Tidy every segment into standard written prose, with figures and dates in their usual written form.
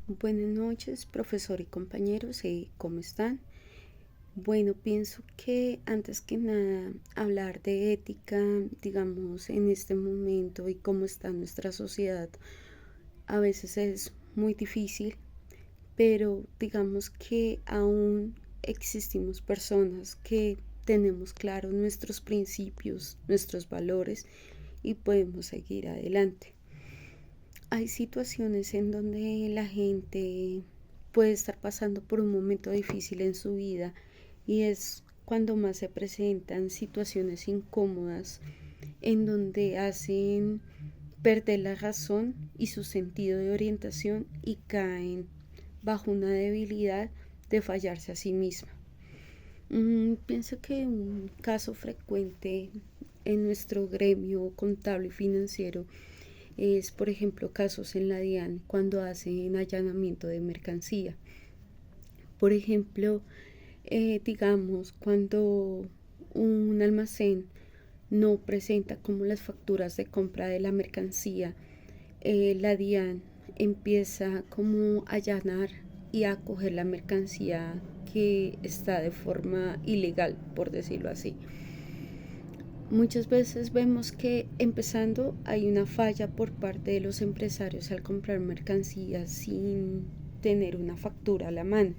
Buenas noches, profesor y compañeros, ¿cómo están? Bueno, pienso que antes que nada hablar de ética, digamos, en este momento y cómo está nuestra sociedad, a veces es muy difícil, pero digamos que aún existimos personas que tenemos claros nuestros principios, nuestros valores y podemos seguir adelante. Hay situaciones en donde la gente puede estar pasando por un momento difícil en su vida y es cuando más se presentan situaciones incómodas en donde hacen perder la razón y su sentido de orientación y caen bajo una debilidad de fallarse a sí misma. Pienso que un caso frecuente en nuestro gremio contable y financiero es, por ejemplo, casos en la DIAN cuando hacen allanamiento de mercancía. Por ejemplo, digamos, cuando un almacén no presenta como las facturas de compra de la mercancía, la DIAN empieza como a allanar y a coger la mercancía que está de forma ilegal, por decirlo así. Muchas veces vemos que empezando hay una falla por parte de los empresarios al comprar mercancías sin tener una factura a la mano.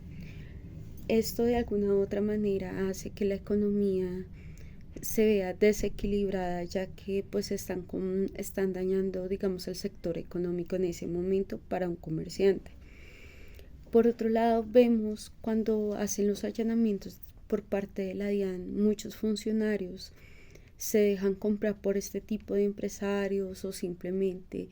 Esto de alguna u otra manera hace que la economía se vea desequilibrada, ya que pues están dañando, digamos, el sector económico en ese momento para un comerciante. Por otro lado, vemos cuando hacen los allanamientos por parte de la DIAN, muchos funcionarios se dejan comprar por este tipo de empresarios o simplemente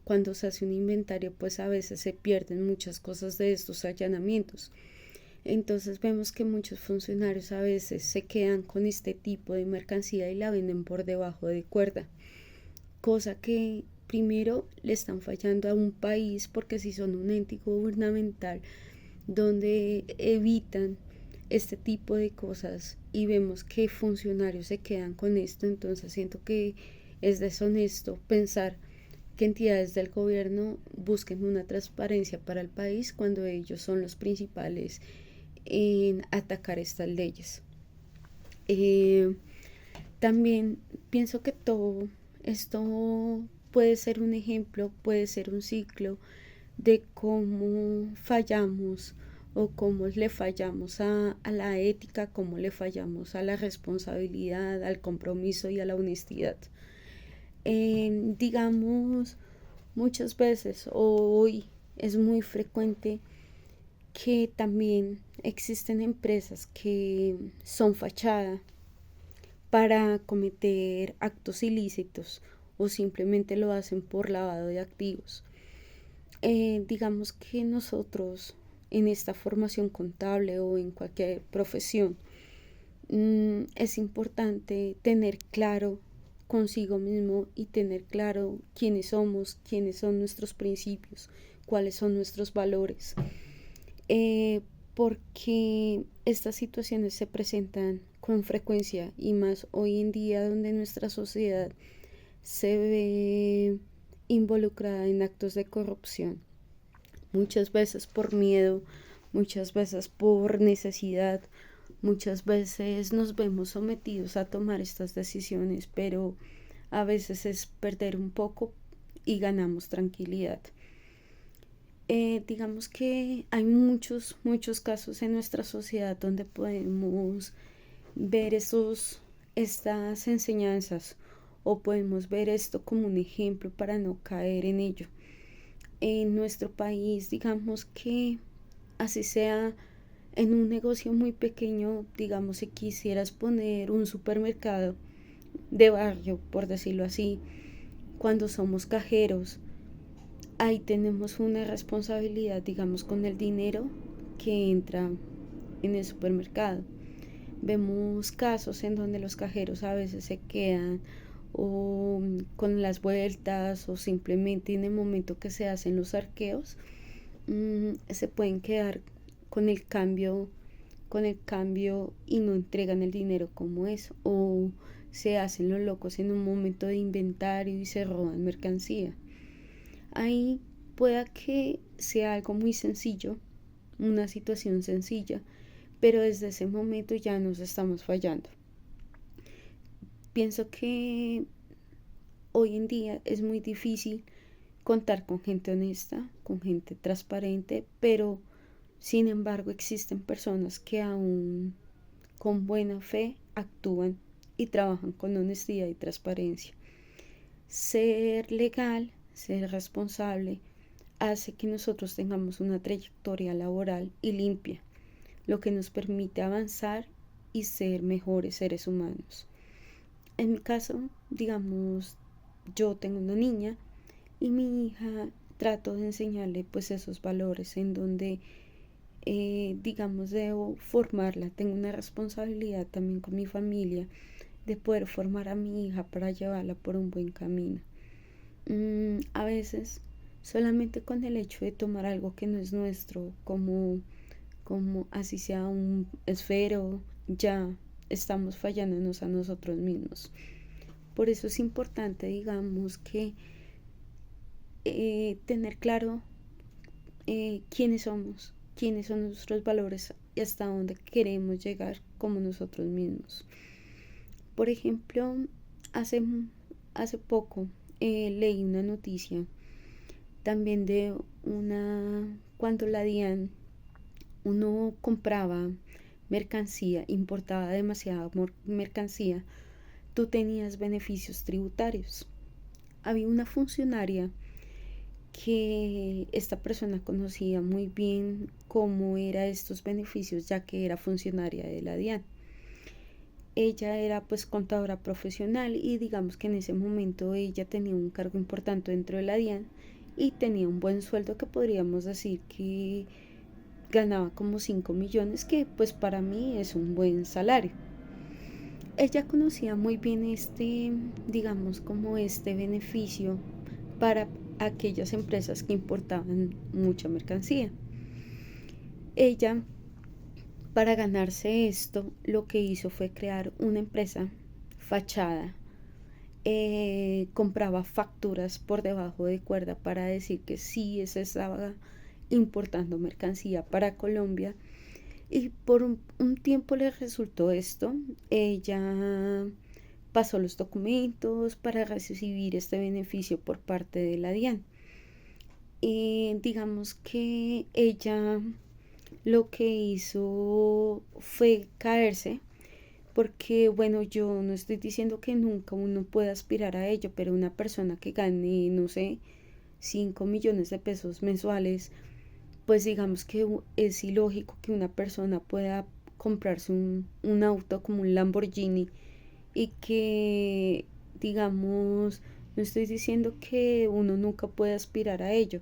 cuando se hace un inventario pues a veces se pierden muchas cosas de estos allanamientos. Entonces vemos que muchos funcionarios a veces se quedan con este tipo de mercancía y la venden por debajo de cuerda, cosa que primero le están fallando a un país porque si son un ente gubernamental donde evitan este tipo de cosas y vemos que funcionarios se quedan con esto, entonces siento que es deshonesto pensar que entidades del gobierno busquen una transparencia para el país cuando ellos son los principales en atacar estas leyes. Eh, También pienso que todo esto puede ser un ejemplo, puede ser un ciclo de cómo fallamos o cómo le fallamos a la ética, cómo le fallamos a la responsabilidad, al compromiso y a la honestidad. Digamos, muchas veces hoy es muy frecuente que también existen empresas que son fachada para cometer actos ilícitos o simplemente lo hacen por lavado de activos. Digamos que nosotros en esta formación contable o en cualquier profesión es importante tener claro consigo mismo y tener claro quiénes somos, quiénes son nuestros principios, cuáles son nuestros valores, eh, porque estas situaciones se presentan con frecuencia y más hoy en día donde nuestra sociedad se ve involucrada en actos de corrupción, muchas veces por miedo, muchas veces por necesidad, muchas veces nos vemos sometidos a tomar estas decisiones, pero a veces es perder un poco y ganamos tranquilidad. Digamos que hay muchos casos en nuestra sociedad donde podemos ver estas enseñanzas o podemos ver esto como un ejemplo para no caer en ello. En nuestro país, digamos que así sea en un negocio muy pequeño, digamos si quisieras poner un supermercado de barrio, por decirlo así, cuando somos cajeros, ahí tenemos una responsabilidad, digamos, con el dinero que entra en el supermercado. Vemos casos en donde los cajeros a veces se quedan o con las vueltas o simplemente en el momento que se hacen los arqueos se pueden quedar con el cambio y no entregan el dinero como es o se hacen los locos en un momento de inventario y se roban mercancía. Ahí Pueda que sea algo muy sencillo, una situación sencilla, pero desde ese momento ya nos estamos fallando. Pienso que hoy en día es muy difícil contar con gente honesta, con gente transparente, pero sin embargo existen personas que aún con buena fe actúan y trabajan con honestidad y transparencia. Ser legal, ser responsable, hace que nosotros tengamos una trayectoria laboral y limpia, lo que nos permite avanzar y ser mejores seres humanos. En mi caso, digamos, yo tengo una niña y mi hija trato de enseñarle pues esos valores en donde digamos debo formarla. Tengo una responsabilidad también con mi familia de poder formar a mi hija para llevarla por un buen camino. A veces solamente con el hecho de tomar algo que no es nuestro, como así sea un esfero, ya estamos fallándonos a nosotros mismos. Por eso es importante, digamos, que tener claro quiénes son nuestros valores y hasta dónde queremos llegar como nosotros mismos. Por ejemplo, hace, hace poco leí una noticia también de cuando la DIAN, uno compraba mercancía, importaba demasiada mercancía, tú tenías beneficios tributarios. Había una funcionaria que esta persona conocía muy bien cómo eran estos beneficios, ya que era funcionaria de la DIAN. Ella era pues contadora profesional y digamos que en ese momento ella tenía un cargo importante dentro de la DIAN y tenía un buen sueldo que podríamos decir que ganaba como 5 millones, que pues para mí es un buen salario. Ella conocía muy bien digamos como este beneficio para aquellas empresas que importaban mucha mercancía. Ella, para ganarse esto, lo que hizo fue crear una empresa fachada. Compraba facturas por debajo de cuerda para decir que sí se estaba importando mercancía para Colombia. Y por un tiempo le resultó esto. Ella pasó los documentos para recibir este beneficio por parte de la DIAN. Digamos que ella lo que hizo fue caerse, porque bueno, yo no estoy diciendo que nunca uno pueda aspirar a ello, pero una persona que gane, no sé, 5 millones de pesos mensuales, pues digamos que es ilógico que una persona pueda comprarse un auto como un Lamborghini y que, digamos, no estoy diciendo que uno nunca puede aspirar a ello,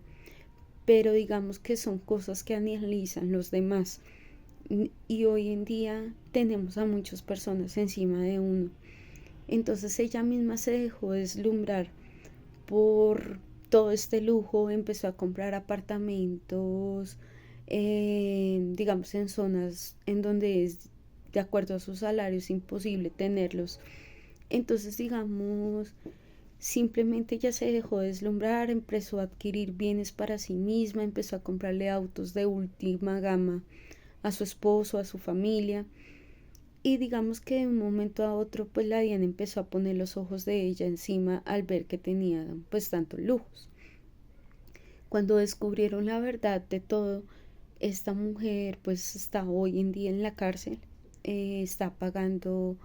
pero digamos que son cosas que analizan los demás. Y hoy en día tenemos a muchas personas encima de uno. Entonces ella misma se dejó deslumbrar por todo este lujo, empezó a comprar apartamentos, digamos, en zonas en donde es, de acuerdo a sus salarios, imposible tenerlos. Entonces, digamos, simplemente ella se dejó deslumbrar, empezó a adquirir bienes para sí misma, empezó a comprarle autos de última gama a su esposo, a su familia. Y digamos que de un momento a otro, pues la Diana empezó a poner los ojos de ella encima al ver que tenía pues tantos lujos. Cuando descubrieron la verdad de todo, esta mujer pues está hoy en día en la cárcel, está pagando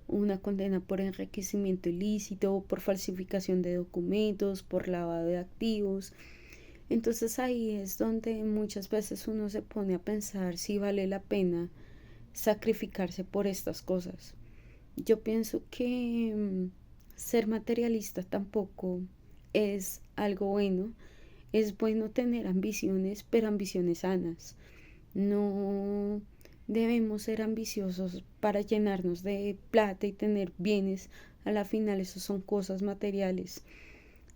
una condena por enriquecimiento ilícito, por falsificación de documentos, por lavado de activos. Entonces ahí es donde muchas veces uno se pone a pensar si vale la pena sacrificarse por estas cosas. Yo pienso que ser materialista tampoco es algo bueno. Es bueno tener ambiciones, pero ambiciones sanas. No debemos ser ambiciosos para llenarnos de plata y tener bienes. A la final, eso son cosas materiales.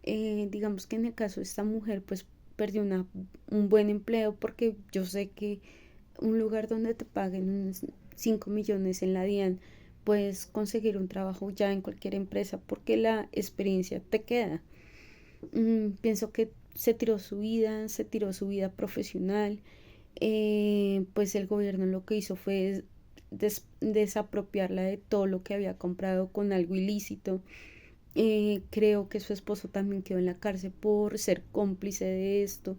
Digamos que en el caso de esta mujer, pues perdió un buen empleo porque yo sé que un lugar donde te paguen unos 5 millones en la DIAN, puedes conseguir un trabajo ya en cualquier empresa porque la experiencia te queda. Pienso que se tiró su vida profesional. Pues el gobierno lo que hizo fue desapropiarla de todo lo que había comprado con algo ilícito. Creo que su esposo también quedó en la cárcel por ser cómplice de esto.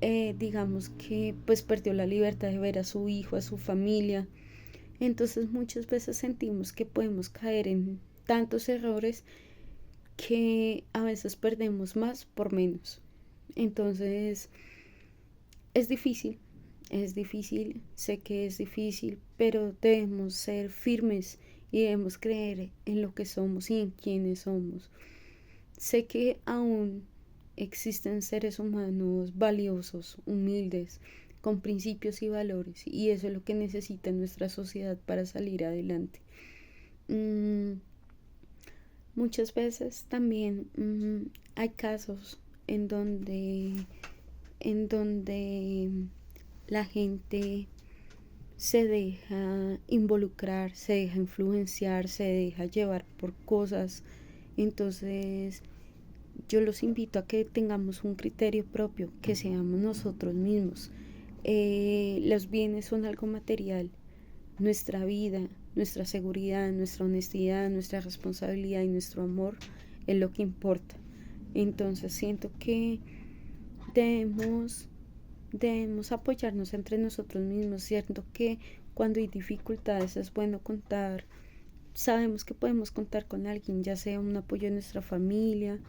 Digamos que pues perdió la libertad de ver a su hijo, a su familia. Entonces muchas veces sentimos que podemos caer en tantos errores que a veces perdemos más por menos. Entonces es difícil, sé que es difícil, pero debemos ser firmes y debemos creer en lo que somos y en quiénes somos. Sé que aún existen seres humanos valiosos, humildes, con principios y valores, y eso es lo que necesita nuestra sociedad para salir adelante. Mm, Muchas veces también hay casos en donde la gente se deja involucrar, se deja influenciar, se deja llevar por cosas. Entonces yo los invito a que tengamos un criterio propio, que seamos nosotros mismos. Los bienes son algo material, nuestra vida, nuestra seguridad, nuestra honestidad, nuestra responsabilidad y nuestro amor es lo que importa. Entonces siento que debemos, debemos apoyarnos entre nosotros mismos. Cierto que cuando hay dificultades es bueno contar, sabemos que podemos contar con alguien, ya sea un apoyo de nuestra familia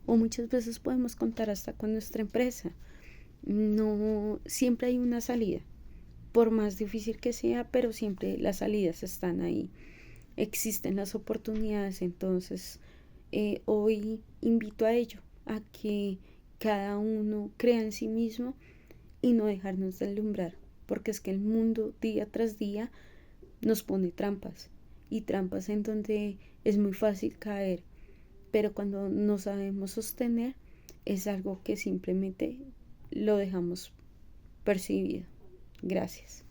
o muchas veces podemos contar hasta con nuestra empresa. No siempre hay una salida, por más difícil que sea, pero siempre las salidas están ahí, existen las oportunidades. Entonces hoy invito a ello, a que cada uno crea en sí mismo y no dejarnos deslumbrar, porque es que el mundo día tras día nos pone trampas, y trampas en donde es muy fácil caer, pero cuando no sabemos sostener es algo que simplemente lo dejamos percibido. Gracias.